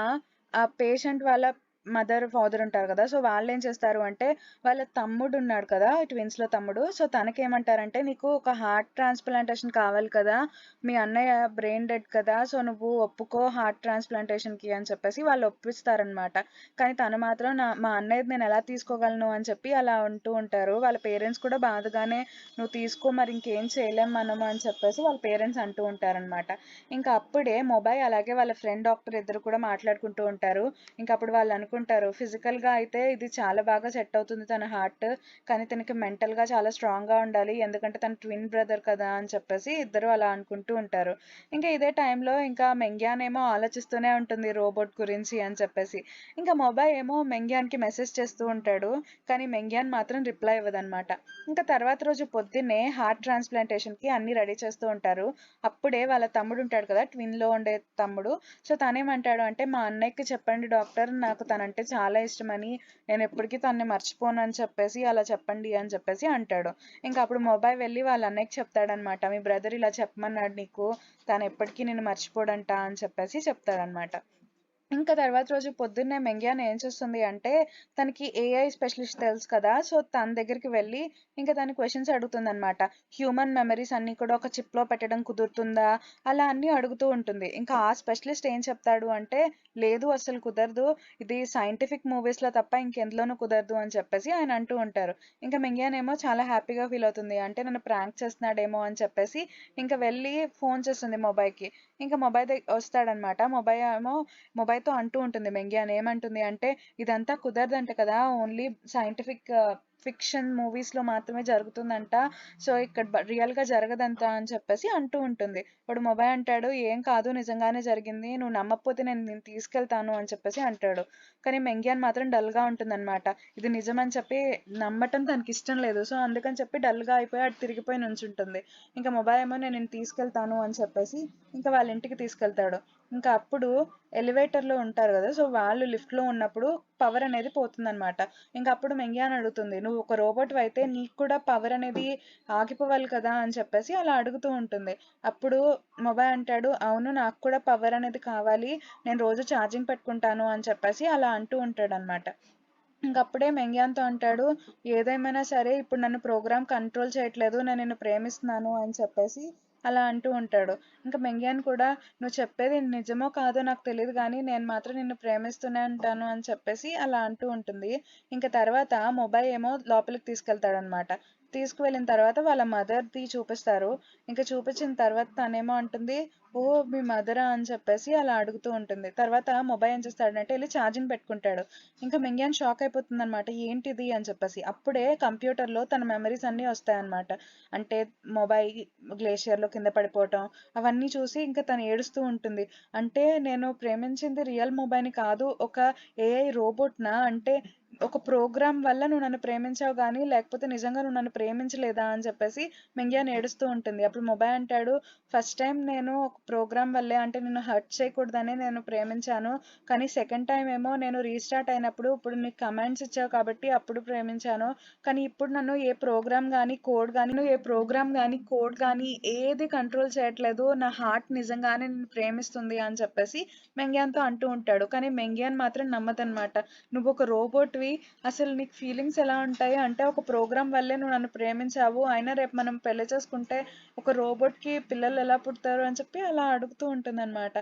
ఆ పేషెంట్ వాళ్ళ మదర్, ఫాదర్ ఉంటారు కదా! సో, వాళ్ళేం చేస్తారు అంటే వాళ్ళ తమ్ముడు ఉన్నాడు కదా! ట్విన్స్‌లో తమ్ముడు. సో, తనకేమంటారంటే నీకు ఒక హార్ట్ ట్రాన్స్‌ప్లాంటేషన్ కావాలి కదా! మీ అన్నయ్య బ్రెయిన్ డెడ్ కదా! సో, నువ్వు ఒప్పుకో హార్ట్ ట్రాన్స్‌ప్లాంటేషన్‌కి అని చెప్పేసి వాళ్ళు ఒప్పిస్తారనమాట. కానీ తను మాత్రం మా అన్నయ్యది నేను ఎలా తీసుకోగలను అని చెప్పి అలా అంటూ ఉంటారు. వాళ్ళ పేరెంట్స్ కూడా బాధగానే నువ్వు తీసుకో మరి ఇంకేం చేయలేం మనము అని చెప్పేసి వాళ్ళ పేరెంట్స్ అంటూ ఉంటారనమాట. ఇంకా అప్పుడే మొబై అలాగే వాళ్ళ ఫ్రెండ్ డాక్టర్ ఇద్దరు కూడా మాట్లాడుకుంటూ ఉంటారు. ఇంకా అప్పుడు వాళ్ళు అనుకుంటారు ఫిజికల్‌గా అయితే ఇది చాలా బాగా సెట్ అవుతుంది తన హార్ట్. కానీ తనకి మెంటల్‌గా చాలా స్ట్రాంగ్‌గా ఉండాలి. ఎందుకంటే తన ట్విన్ బ్రదర్ కదా! అని చెప్పేసి ఇద్దరు అలా అనుకుంటూ ఉంటారు. ఇంకా ఇదే టైంలో ఇంకా మెంగ్యాన్ ఏమో ఆలోచిస్తూనే ఉంటుంది రోబోట్ గురించి అని చెప్పేసి. ఇంకా మొబై ఏమో మెంగ్యాన్‌కి మెసేజ్ చేస్తూ ఉంటాడు. కానీ మెంగ్యాన్ మాత్రం రిప్లై ఇవ్వదనమాట. ఇంకా తర్వాత రోజు పొద్దున్నే హార్ట్ ట్రాన్స్‌ప్లాంటేషన్‌కి అన్నీ రెడీ చేస్తూ ఉంటారు. అప్పుడే వాళ్ళ తమ్ముడు ఉంటాడు కదా! ట్విన్‌లో ఉండే తమ్ముడు. సో, తనేమంటాడు అంటే, "మా అన్నయ్యకి చెప్పండి డాక్టర్ నాకు తనంటే చాలా ఇష్టమని. నేనెప్పటికీ తనని మర్చిపోను" అని చెప్పేసి అలా చెప్పండి అని చెప్పేసి అంటాడు. ఇంక అప్పుడు మొబై వెళ్లి వాళ్ళ అన్నయ్యకి చెప్తాడనమాట. "మీ బ్రదర్ ఇలా చెప్పమన్నాడు నీకు. తనెప్పటికీ నిన్ను మర్చిపోడంట" అని చెప్పేసి చెప్తాడనమాట. ఇంకా తర్వాత రోజు పొద్దున్నే మెంగ్యాన్ ఏం చేస్తుంది అంటే, తనకి ఏఐ స్పెషలిస్ట్ తెలుసు కదా! సో, తన దగ్గరికి వెళ్ళి ఇంకా తను క్వెషన్స్ అడుగుతుందనమాట. హ్యూమన్ మెమరీస్ అన్నీ కూడా ఒక చిప్‌లో పెట్టడం కుదురుతుందా? అలా అన్నీ అడుగుతూ ఉంటుంది. ఇంకా ఆ స్పెషలిస్ట్ ఏం చెప్తాడు అంటే, లేదు అస్సలు కుదరదు. ఇది సైంటిఫిక్ మూవీస్‌లో తప్ప ఇంకెందులోనూ కుదరదు అని చెప్పేసి ఆయన అంటూ ఉంటారు. ఇంకా మెంగ్యాన్ ఏమో చాలా హ్యాపీగా ఫీల్ అవుతుంది. అంటే నన్ను ప్రాంక్ చేస్తున్నాడేమో అని చెప్పేసి ఇంక వెళ్ళి ఫోన్ చేస్తుంది మొబైకి. ఇంకా మొబై వస్తాడనమాట. మొబైతో అంటూ ఉంటుంది మెంగ్యాన్ ఏమంటుంది అంటే, "ఇదంతా కుదరదంట కదా! ఓన్లీ సైంటిఫిక్ ఫిక్షన్ మూవీస్‌లో మాత్రమే జరుగుతుందంట. సో, ఇక్కడ రియల్‌గా జరగదంట" అని చెప్పేసి అంటూ ఉంటుంది. అప్పుడు మొబై అంటాడు, "ఏం కాదు నిజంగానే జరిగింది. నువ్వు నమ్మకపోతే నేను నిన్ను తీసుకెళ్తాను" అని చెప్పేసి అంటాడు. కానీ మెంగ్యాన్ మాత్రం డల్‌గా ఉంటుందనమాట. ఇది నిజమని చెప్పి నమ్మటం తనకిష్టం లేదు. సో, అందుకని చెప్పి డల్‌గా అయిపోయి అటు తిరిగిపోయి నుంచుంటుంది. ఇంకా మొబై ఏమో "నేను నిన్ను తీసుకెళ్తాను" అని చెప్పేసి ఇంకా వాళ్ళ ఇంటికి తీసుకెళ్తాడు. ఇంకా అప్పుడు ఎలివేటర్‌లో ఉంటారు గదా! సో, వాళ్ళు లిఫ్ట్‌లో ఉన్నప్పుడు పవర్ అనేది పోతుందనమాట. ఇంక అప్పుడు మెంగ్యాన్ అడుగుతుంది. "నువ్వు ఒక రోబోట్‌వయితే నీకు కూడా పవర్ అనేది ఆగిపోవాలి కదా!" అని చెప్పేసి అలా అడుగుతూ ఉంటుంది. అప్పుడు మొబై అంటాడు, "అవును నాకు కూడా పవర్ అనేది కావాలి. నేను రోజు ఛార్జింగ్ పెట్టుకుంటాను" అని చెప్పేసి అలా అంటూ ఉంటాడనమాట. ఇంకప్పుడే మెంగ్యాన్‌తో అంటాడు, "ఏదేమైనా సరే ఇప్పుడు నన్ను ప్రోగ్రామ్ కంట్రోల్ చేయట్లేదు. నేను నిన్ను ప్రేమిస్తున్నాను" అని చెప్పేసి అలా అంటూ ఉంటాడు. ఇంకా మెంగ్యాన్ కూడా "నువ్వు చెప్పేది నిజమో కాదో నాకు తెలీదు గానీ, నేను మాత్రం నిన్ను ప్రేమిస్తూనే ఉంటాను" అని చెప్పేసి అలా అంటూ ఉంటుంది. ఇంక తర్వాత మొబై ఏమో లోపలికి తీసుకెళ్తాడనమాట. తీసుకువెళ్ళిన తర్వాత వాళ్ళ మదర్‌ది చూపిస్తారు. ఇంక చూపించిన తర్వాత తనేమో అంటుంది, "ఓహ్! మీ మదరా?" అని చెప్పేసి అలా అడుగుతూ ఉంటుంది. తర్వాత మొబై ఏం చేస్తాడంటే ఎళ్లి ఛార్జింగ్ పెట్టుకుంటాడు. ఇంకా మింగ్యాన్ షాక్ అయిపోతుందనమాట. ఏంటిది అని చెప్పేసి. అప్పుడే కంప్యూటర్‌లో తన మెమరీస్ అన్నీ వస్తాయన్నమాట. అంటే మొబై గ్లేషియర్‌లో కింద పడిపోవటం, అవన్నీ చూసి ఇంకా తను ఏడుస్తూ ఉంటుంది. అంటే నేను ప్రేమించింది రియల్ మొబైని కాదు, ఒక ఏఐ రోబోట్‌నా? అంటే ఒక ప్రోగ్రామ్ వల్ల నువ్వు నన్ను ప్రేమించావు గానీ, లేకపోతే నిజంగా నువ్వు నన్ను ప్రేమించలేదా? అని చెప్పేసి మింగ్యాన్ ఏడుస్తూ ఉంటుంది. అప్పుడు మొబై అంటాడు, "ఫస్ట్ టైమ్ నేను ఒక ప్రోగ్రామ్ వల్లే అంటే నిన్ను హర్ట్ చేయకూడదనే నేను ప్రేమించాను. కానీ సెకండ్ టైమ్ ఏమో నేను రీస్టార్ట్ అయినప్పుడు ఇప్పుడు నీకు కమాండ్స్ ఇచ్చావు కాబట్టి అప్పుడు ప్రేమించాను. కానీ ఇప్పుడు నన్ను ఏ ప్రోగ్రామ్ గానీ, కోడ్ గానీ ఏది కంట్రోల్ చేయట్లేదు. నా హార్ట్ నిజంగానే నిన్ను ప్రేమిస్తుంది" అని చెప్పేసి మెంగ్యాన్‌తో అంటూ ఉంటాడు. కానీ మెంగ్యాన్ మాత్రం నమ్మదనమాట. "నువ్వొక రోబోట్‌వి. అసలు నీకు ఫీలింగ్స్ ఎలా ఉంటాయి? అంటే ఒక ప్రోగ్రామ్ వల్లే నువ్వు నన్ను ప్రేమించావు. అయినా రేపు మనం పెళ్లి చేసుకుంటే ఒక రోబోట్‌కి పిల్లలు ఎలా పుడతారు?" అని చెప్పి అలా అడుగుతూ ఉంటుందనమాట.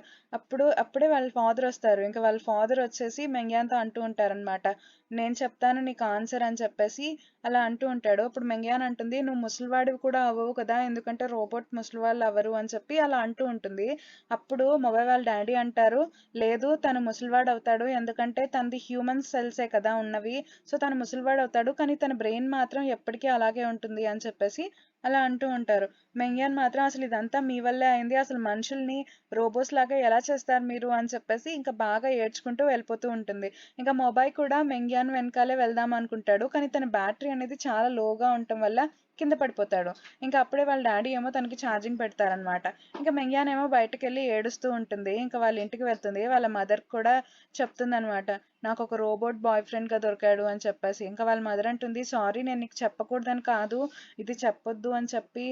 అప్పుడే వాళ్ళ ఫాదర్ వస్తారు. ఇంక వాళ్ళ ఫాదర్ వచ్చేసి మెంగ్యాన్‌తో అంటూ ఉంటారనమాట. "నేను చెప్తాను నీకు ఆన్సర్" అని చెప్పేసి అలా అంటూ ఉంటాడు. అప్పుడు మెంగ్యాన్ అంటుంది, "నువ్వు ముసలివాడివి కూడా అవ్వవు కదా! ఎందుకంటే రోబోట్ ముసలివాళ్ళు అవ్వరు" అని చెప్పి అలా అంటూ ఉంటుంది. అప్పుడు మొబై వాళ్ళ డ్యాడీ అంటారు, "లేదు తను ముసలివాడవుతాడు. ఎందుకంటే తనది హ్యూమన్ సెల్సే కదా ఉన్నవి. సో, తను ముసలివాడవుతాడు. కానీ తన బ్రెయిన్ మాత్రం ఎప్పటికీ అలాగే ఉంటుంది" అని చెప్పేసి అలా అంటూ ఉంటారు. మెంగ్యాన్ మాత్రం "అసలు ఇదంతా మీ వల్లే అయింది. అసలు మనుషుల్ని రోబోస్ లాగా ఎలా చేస్తారు మీరు" అని చెప్పేసి ఇంకా బాగా ఏడ్చుకుంటూ వెళ్ళిపోతూ ఉంటుంది. ఇంకా మొబై కూడా మెంగ్యాన్ వెనకాలే వెళ్దాం అనుకుంటాడు. కానీ తన బ్యాటరీ అనేది చాలా లోగా ఉండటం వల్ల కింద పడిపోతాడు. ఇంకా అప్పుడే వాళ్ళ డ్యాడీ ఏమో తనకి ఛార్జింగ్ పెడతారనమాట. ఇంకా మెంగ్యాన్ ఏమో బయటకెళ్ళి ఏడుస్తూ ఉంటుంది. ఇంకా వాళ్ళ ఇంటికి వెళ్తుంది. వాళ్ళ మదర్ కూడా చెప్తుందనమాట, "నాకొక రోబోట్ బాయ్ ఫ్రెండ్‌గా దొరికాడు" అని చెప్పేసి. ఇంకా వాళ్ళ మదర్ అంటుంది, "సారీ నేను నీకు చెప్పకూడదని కాదు. ఇది చెప్పొద్దు అని చెప్పి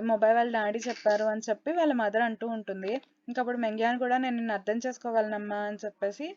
మొబై వాళ్ళ డ్యాడీ చెప్పారు" అని చెప్పి వాళ్ళ మదర్ అంటూ ఉంటుంది. ఇంకప్పుడు మెంగ్యాన్ కూడా "నేను నిన్ను అర్థం చేసుకోగలనమ్మా" అని చెప్పేసి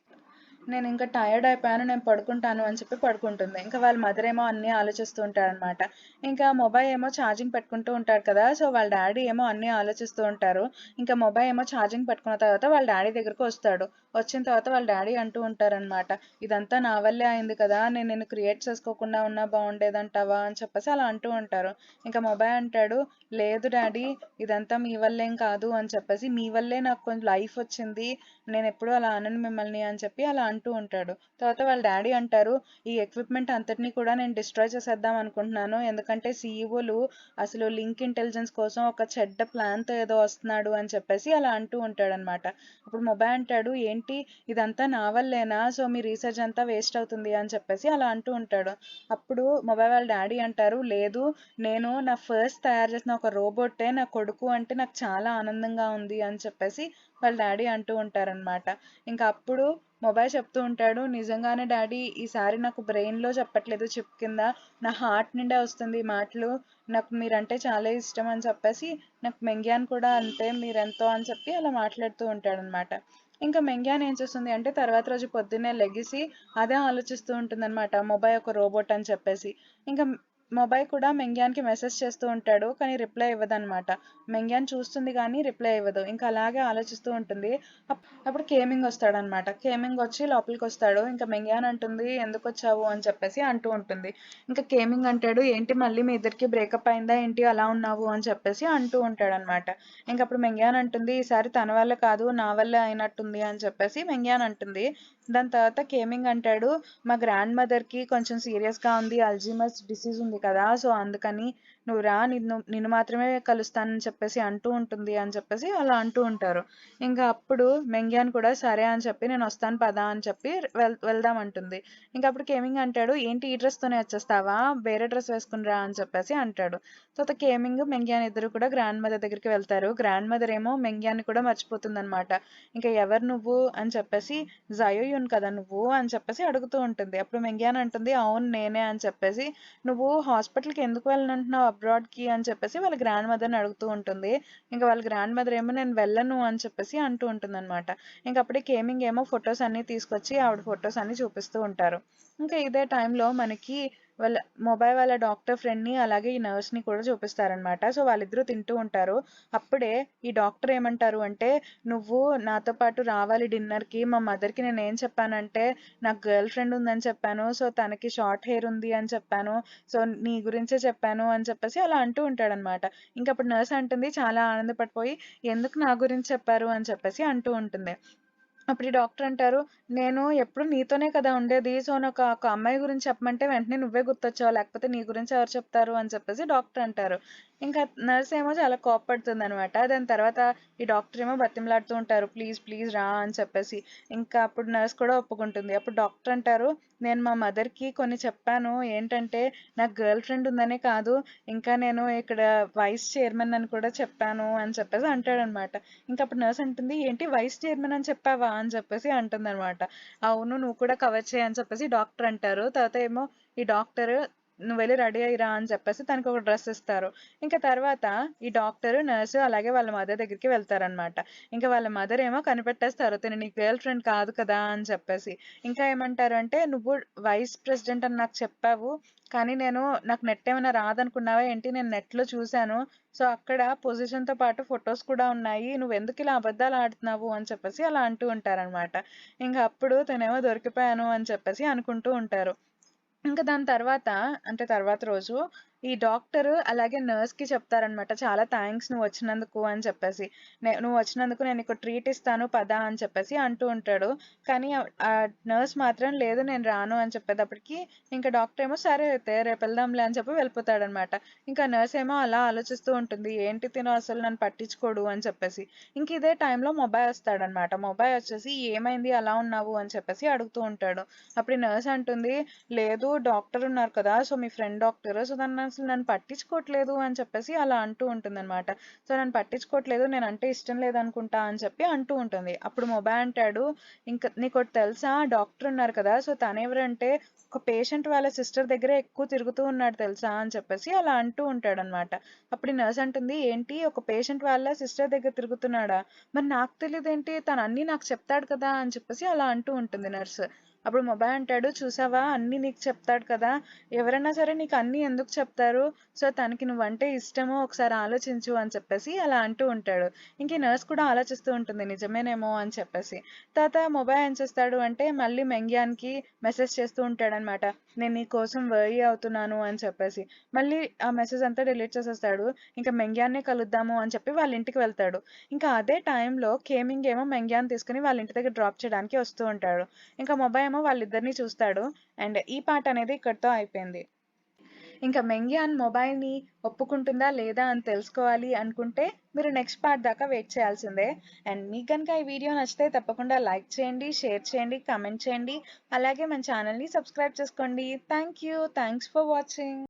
నేనింక టయర్డ్ అయిపోయాను. నేను పడుకుంటాను అని చెప్పి పడుకుంటుంది. ఇంకా వాళ్ళ మదర్ ఏమో అన్నీ ఆలోచిస్తూ ఉంటారనమాట. ఇంకా మొబై ఏమో ఛార్జింగ్ పెట్టుకుంటూ ఉంటాడు కదా! సో, వాళ్ళ డ్యాడీ ఏమో అన్నీ ఆలోచిస్తూ ఉంటారు. ఇంకా మొబై ఏమో ఛార్జింగ్ పెట్టుకున్న తర్వాత వాళ్ళ డ్యాడీ దగ్గరికి వస్తాడు. వచ్చిన తర్వాత వాళ్ళ డ్యాడీ అంటూ ఉంటారనమాట, "ఇదంతా నా వల్లే అయింది కదా! నేను నిన్ను క్రియేట్ చేసుకోకుండా ఉన్నా బావుండేదంటావా?" అని చెప్పేసి అలా అంటూ ఉంటారు. ఇంకా మొబై అంటాడు, "లేదు డ్యాడీ ఇదంతా మీ వల్లేం కాదు" అని చెప్పేసి, "మీ వల్లే నాకు కొంచెం లైఫ్ వచ్చింది. నేనెప్పుడూ అలా అనను మిమ్మల్ని" అని చెప్పి అలా అంటూ ఉంటాడు. తర్వాత వాళ్ళ డ్యాడీ అంటారు, "ఈ ఎక్విప్‌మెంట్ అంతటిని కూడా నేను డిస్ట్రాయ్ చేసేద్దాం అనుకుంటున్నాను. ఎందుకంటే సీఈఓలు అసలు లింక్ ఇంటెలిజెన్స్ కోసం ఒక చెడ్డ ప్లాన్‌తో ఏదో వస్తున్నాడు" అని చెప్పేసి అలా అంటూ ఉంటాడనమాట. అప్పుడు మొబై అంటాడు, "ఏంటి ఇదంతా నా వల్లేనా? సో, మీ రీసెర్చ్ అంతా వేస్ట్ అవుతుంది" అని చెప్పేసి అలా అంటూ ఉంటాడు. అప్పుడు మొబై వాళ్ళ డ్యాడీ అంటారు, "లేదు నేను నా ఫస్ట్ తయారు చేసిన ఒక రోబోటే నా కొడుకు అంటే నాకు చాలా ఆనందంగా ఉంది" అని చెప్పేసి వాళ్ళ డ్యాడీ అంటూ ఉంటారనమాట. ఇంకా అప్పుడు మొబై చెప్తూ ఉంటాడు, "నిజంగానే డ్యాడీ ఈసారి నాకు బ్రెయిన్‌లో చెప్పట్లేదు చిప్ కింద. నా హార్ట్ నిండే వస్తుంది ఈ మాటలు. నాకు మీరంటే చాలా ఇష్టం" అని చెప్పేసి, "నాకు మెంగ్యాన్ కూడా అంతే మీరెంతో" అని చెప్పి అలా మాట్లాడుతూ ఉంటాడనమాట. ఇంకా మెంగ్యాన్ ఏం చేస్తుంది అంటే తర్వాత రోజు పొద్దున్నే లెగిసి అదే ఆలోచిస్తూ ఉంటుందనమాట. మొబై ఒక రోబోట్ అని చెప్పేసి. ఇంకా మొబై కూడా మెంగ్యాన్‌కి మెసేజ్ చేస్తూ ఉంటాడు. కానీ రిప్లై ఇవ్వదనమాట. మెంగ్యాన్ చూస్తుంది గానీ రిప్లై ఇవ్వదు. ఇంకా అలాగే ఆలోచిస్తూ ఉంటుంది. అప్పుడు కేమింగ్ వస్తాడనమాట. కేమింగ్ వచ్చి లోపలికొస్తాడు. ఇంకా మెంగ్యాన్ అంటుంది, "ఎందుకొచ్చావు?" అని చెప్పేసి అంటూ ఉంటుంది. ఇంకా కేమింగ్ అంటాడు, "ఏంటి మళ్ళీ మీ ఇద్దరికి బ్రేకప్ అయిందా ఏంటి అలా ఉన్నావు?" అని చెప్పేసి అంటూ ఉంటాడనమాట. ఇంకప్పుడు మెంగ్యాన్ అంటుంది, "ఈసారి తన వల్ల కాదు నా వల్లే అయినట్టుంది" అని చెప్పేసి మెంగ్యాన్ అంటుంది. దాని తర్వాత కేమింగ్ అంటాడు, "మా గ్రాండ్ మదర్‌కి కొంచెం సీరియస్‌గా ఉంది. అల్జీమర్స్ డిసీజ్ ఉంది కదా! సో, అందుకని నువ్వు రా నిన్ను మాత్రమే కలుస్తానని చెప్పేసి అంటూ ఉంటుంది" అని చెప్పేసి అలా అంటూ ఉంటారు. ఇంకా అప్పుడు మెంగ్యాన్ కూడా సరే అని చెప్పి, "నేనొస్తాను పద" అని చెప్పి వెళ్దాం అంటుంది. ఇంక అప్పుడు కేమింగ్ అంటాడు, "ఏంటి ఈ డ్రెస్‌తోనే వచ్చేస్తావా? వేరే డ్రెస్ వేసుకొని రా" అని చెప్పేసి అంటాడు. తర్వాత కేమింగ్, మెంగ్యాన్ ఇద్దరు కూడా గ్రాండ్ మదర్ దగ్గరికి వెళ్తారు. గ్రాండ్ మదర్ ఏమో మెంగ్యాన్‌ని కూడా మర్చిపోతుందనమాట. ఇంకా "ఎవరు నువ్వు?" అని చెప్పేసి, "జయోయున్ కదా నువ్వు" అని చెప్పేసి అడుగుతూ ఉంటుంది. అప్పుడు మెంగ్యాన్ అంటుంది, "అవును నేనే" అని చెప్పేసి, "నువ్వు హాస్పిటల్‌కి ఎందుకు వెళ్ళనంటున్నావు అబ్రాడ్‌కి" అని చెప్పేసి వాళ్ళ గ్రాండ్ మదర్‌ని అడుగుతూ ఉంటుంది. ఇంక వాళ్ళ గ్రాండ్ మదర్ ఏమో "నేను వెళ్ళను" అని చెప్పేసి అంటూ ఉంటుందనమాట. ఇంక అప్పుడే కేమింగ్ ఏమో ఫోటోస్ అన్నీ తీసుకొచ్చి ఆవిడ ఫోటోస్ అన్నీ చూపిస్తూ ఉంటారు. ఇంకా ఇదే టైంలో మనకి వాళ్ళ డాక్టర్ ఫ్రెండ్ని అలాగే ఈ నర్స్ని కూడా చూపిస్తారనమాట. సో వాళ్ళిద్దరూ తింటూ ఉంటారు. అప్పుడే ఈ డాక్టర్ ఏమంటారు అంటే, నువ్వు నాతో పాటు రావాలి డిన్నర్కి. మా మదర్కి నేను ఏం చెప్పానంటే, నాకు గర్ల్ ఫ్రెండ్ ఉందని చెప్పాను. సో తనకి షార్ట్ హెయిర్ ఉంది అని చెప్పాను. సో నీ గురించే చెప్పాను అని చెప్పేసి అలా అంటూ ఉంటాడనమాట. ఇంకప్పుడు నర్స్ అంటుంది చాలా ఆనందపడిపోయి, ఎందుకు నా గురించి చెప్పారు అని చెప్పేసి అంటూ ఉంటుంది. అప్పుడు ఈ డాక్టర్ అంటారు, నేను ఎప్పుడు నీతోనే కదా ఉండేది. సో నాకు ఒక అమ్మాయి గురించి చెప్పమంటే వెంటనే నువ్వే గుర్తొచ్చావు. లేకపోతే నీ గురించి ఎవరు చెప్తారు అని చెప్పేసి డాక్టర్ అంటారు. ఇంకా నర్స్ ఏమో చాలా కోప్పడుతుంది అనమాట. దాని తర్వాత ఈ డాక్టర్ ఏమో బతిమలాడుతూ ఉంటారు, ప్లీజ్ ప్లీజ్ రా అని చెప్పేసి. ఇంకా అప్పుడు నర్స్ కూడా ఒప్పుకుంటుంది. అప్పుడు డాక్టర్ అంటారు, నేను మా మదర్కి కొన్ని చెప్పాను. ఏంటంటే నాకు గర్ల్ ఫ్రెండ్ ఉందనే కాదు, ఇంకా నేను ఇక్కడ వైస్ చైర్మన్ అని కూడా చెప్పాను అని చెప్పేసి అంటాడనమాట. ఇంకా అప్పుడు నర్స్ అంటుంది, ఏంటి వైస్ చైర్మన్ అని చెప్పావా అని చెప్పేసి అంటుందన్నమాట. అవును, నువ్వు కూడా కవర్ చేయి అని చెప్పేసి డాక్టర్ అంటారు. తర్వాత ఏమో ఈ డాక్టర్, నువ్వు వెళ్ళి రెడీ అయ్యిరా అని చెప్పేసి తనకి ఒక డ్రెస్ ఇస్తారు. ఇంకా తర్వాత ఈ డాక్టర్ నర్సు అలాగే వాళ్ళ మదర్ దగ్గరికి వెళ్తారనమాట. ఇంకా వాళ్ళ మదర్ ఏమో కనిపెట్టేస్తారు, తిను నీ గర్ల్ ఫ్రెండ్ కాదు కదా అని చెప్పేసి. ఇంకా ఏమంటారు అంటే, నువ్వు వైస్ ప్రెసిడెంట్ అని నాకు చెప్పావు, కానీ నాకు నెట్ ఏమైనా రాదనుకున్నావా ఏంటి, నేను నెట్లో చూశాను. సో అక్కడ పొజిషన్తో పాటు ఫొటోస్ కూడా ఉన్నాయి, నువ్వు ఎందుకు ఇలా అబద్ధాలు ఆడుతున్నావు అని చెప్పేసి అలా అంటూ ఉంటారనమాట. ఇంకా అప్పుడు తనేమో దొరికిపోయాను అని చెప్పేసి అనుకుంటూ ఉంటారు. ఇంకా దాని తర్వాత, అంటే తర్వాత రోజు ఈ డాక్టర్ అలాగే నర్స్కి చెప్తారనమాట, చాలా థ్యాంక్స్ నువ్వు వచ్చినందుకు అని చెప్పేసి. నువ్వు వచ్చినందుకు నేను నీకు ట్రీట్ ఇస్తాను పదా అని చెప్పేసి అంటూ ఉంటాడు. కానీ ఆ నర్స్ మాత్రం లేదు నేను రాను అని చెప్పేటప్పటికి ఇంకా డాక్టర్ ఏమో సరే అయితే రేపు వెళ్దాంలే అని చెప్పి వెళ్ళిపోతాడనమాట. ఇంకా నర్స్ ఏమో అలా ఆలోచిస్తూ ఉంటుంది, ఏంటి తిను అసలు నన్ను పట్టించుకోడు అని చెప్పేసి. ఇంక ఇదే టైంలో మొబైల్ వస్తాడనమాట. మొబైల్ వచ్చేసి ఏమైంది అలా ఉన్నావు అని చెప్పేసి అడుగుతూ ఉంటాడు. అప్పుడు నర్స్ అంటుంది, లేదు డాక్టర్ ఉన్నారు కదా, సో మీ ఫ్రెండ్ డాక్టర్, సో అసలు నన్ను పట్టించుకోవట్లేదు అని చెప్పేసి అలా అంటూ ఉంటుందన్నమాట. సో నన్ను పట్టించుకోవట్లేదు, నేనంటే ఇష్టం లేదనుకుంటా అని చెప్పి అంటూ ఉంటుంది. అప్పుడు మొబైల్ అంటాడు, ఇంకా నీకోటి తెలుసా, డాక్టర్ ఉన్నారు కదా, సో తనెవరంటే ఒక పేషెంట్ వాళ్ళ సిస్టర్ దగ్గరే ఎక్కువ తిరుగుతూ ఉన్నాడు తెలుసా అని చెప్పేసి అలా అంటూ ఉంటాడనమాట. అప్పుడు ఈ నర్స్ అంటుంది, ఏంటి ఒక పేషెంట్ వాళ్ళ సిస్టర్ దగ్గర తిరుగుతున్నాడా, మరి నాకు తెలియదేంటి, తను అన్నీ నాకు చెప్తాడు కదా అని చెప్పేసి అలా అంటూ ఉంటుంది నర్స్. అప్పుడు మొబైల్ అంటాడు, చూసావా అన్నీ నీకు చెప్తాడు కదా, ఎవరైనా సరే నీకు అన్నీ ఎందుకు చెప్తారు, సో తనకి నువ్వంటే ఇష్టమో ఒకసారి ఆలోచించు అని చెప్పేసి అలా అంటూ ఉంటాడు. ఇంక ఈ నర్స్ కూడా ఆలోచిస్తూ ఉంటుంది, నిజమేనేమో అని చెప్పేసి. తర్వాత మొబైల్ ఏం చేస్తాడు అంటే, మళ్ళీ మెంగ్యాన్కి మెసేజ్ చేస్తూ ఉంటాడనమాట, నేను నీ కోసం వరీ అవుతున్నాను అని చెప్పేసి. మళ్ళీ ఆ మెసేజ్ అంతా డిలీట్ చేసేస్తాడు. ఇంకా మెంగ్యాన్నే కలుద్దాము అని చెప్పి వాళ్ళ ఇంటికి వెళ్తాడు. ఇంకా అదే టైంలో కేమింగ్ ఏమో మెంగ్యాన్ తీసుకుని వాళ్ళ ఇంటి దగ్గర డ్రాప్ చేయడానికి వస్తూ ఉంటాడు. ఇంకా మొబైల్ ఏమో వాళ్ళిద్దరిని చూస్తాడు. అండ్ ఈ పార్ట్ అనేది ఇక్కడితో అయిపోయింది. ఇంకా మెంగ్యాన్ మొబైల్ని ఒప్పుకుంటుందా లేదా అని తెలుసుకోవాలి అనుకుంటే మీరు నెక్స్ట్ పార్ట్ దాకా వెయిట్ చేయాల్సిందే. అండ్ మీకు కనుక ఈ వీడియో నచ్చితే తప్పకుండా లైక్ చేయండి, షేర్ చేయండి, కామెంట్ చేయండి. అలాగే మన ఛానల్ని సబ్స్క్రైబ్ చేసుకోండి. Thank you, thanks for watching.